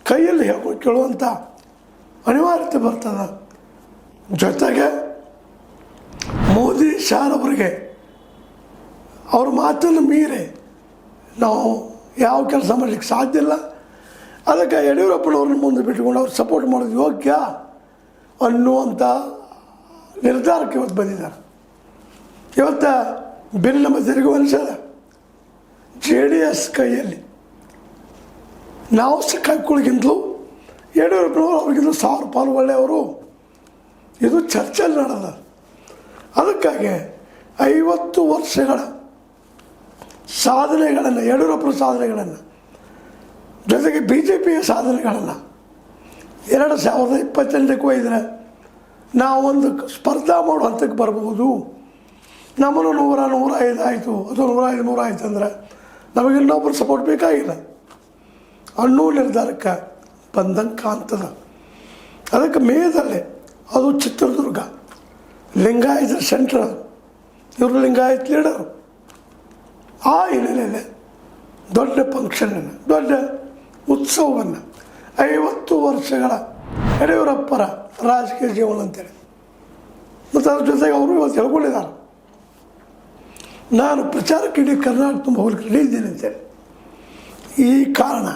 ಕೈಯಲ್ಲಿ ಹೇಳ್ಕೊಂಡು ಕೇಳುವಂಥ ಅನಿವಾರ್ಯತೆ ಬರ್ತದೆ. ಜೊತೆಗೆ ಮೋದಿ ಶಾರವರಿಗೆ ಅವ್ರ ಮಾತನ್ನು ಮೀರಿ ನಾವು ಯಾವ ಕೆಲಸ ಮಾಡಲಿಕ್ಕೆ ಸಾಧ್ಯ ಇಲ್ಲ. ಅದಕ್ಕೆ ಯಡಿಯೂರಪ್ಪನವ್ರನ್ನ ಮುಂದೆ ಬಿಟ್ಟುಕೊಂಡು ಅವ್ರು ಸಪೋರ್ಟ್ ಮಾಡೋದು ಯೋಗ್ಯ ಅನ್ನುವಂಥ ನಿರ್ಧಾರಕ್ಕೆ ಇವತ್ತು ಬಂದಿದ್ದಾರೆ. ಇವತ್ತು ಬಿಲ್ ನಮ್ಮ ತೆರಿಗೆ ಅನಿಸದ JDS ಕೈಯಲ್ಲಿ ನಾವು ಸಿಕ್ಕಾಕೊಳ್ಳಿಗಿಂತಲೂ ಯಡಿಯೂರಪ್ಪನವರು ಅವ್ರಿಗಿಂತ 1000 ಪಾಲು ಒಳ್ಳೆಯವರು. ಇದು ಚರ್ಚೆಯಲ್ಲಿ ನಡೆದ. ಅದಕ್ಕಾಗಿ 50 ವರ್ಷಗಳ ಸಾಧನೆಗಳನ್ನು, ಯಡಿಯೂರಪ್ಪನ ಸಾಧನೆಗಳನ್ನು ಜೊತೆಗೆ BJPಯ ಸಾಧನೆಗಳನ್ನು 2028ಕ್ಕೆ ಒಯ್ದರೆ ನಾವೊಂದು ಸ್ಪರ್ಧಾ ಮಾಡೋ ಹಂತಕ್ಕೆ ಬರ್ಬೋದು. ನಮ್ಮನ್ನು 100-105 ಆಯಿತು ಅಥವಾ 105-100 ಆಯಿತು ಅಂದರೆ ನಮಗೆ ಇನ್ನೊಬ್ಬರು ಸಪೋರ್ಟ್ ಬೇಕಾಗಿಲ್ಲ ಅನ್ನೋ ನಿರ್ಧಾರಕ್ಕೆ ಬಂದಂಗೆ ಕಾಣ್ತದೆ. ಅದಕ್ಕೆ ಮೇದಲ್ಲಿ ಅದು ಚಿತ್ರದುರ್ಗ ಲಿಂಗಾಯತರ ಸೆಂಟ್ರ್, ಅದು ಇವರು ಲಿಂಗಾಯತ್ ಲೀಡರು. ಆ ಹಿನ್ನೆಲೆಯಲ್ಲಿ ದೊಡ್ಡ ಫಂಕ್ಷನನ್ನು, ದೊಡ್ಡ ಉತ್ಸವವನ್ನು 50 ವರ್ಷಗಳ ಯಡಿಯೂರಪ್ಪರ ರಾಜಕೀಯ ಜೀವನ ಅಂತೇಳಿ ಮತ್ತು ಅದ್ರ ಜೊತೆಗೆ ಅವರು ಇವತ್ತು ಹೇಳ್ಕೊಂಡಿದ್ದಾರೆ, ನಾನು ಪ್ರಚಾರಕ್ಕೆ ಇಡೀ ಕರ್ನಾಟಕ ತುಂಬ ಹೋಗ್ಲಿಕ್ಕೆ ರೆಡಿ ಇದ್ದೀನಿ ಅಂತೇಳಿ. ಈ ಕಾರಣ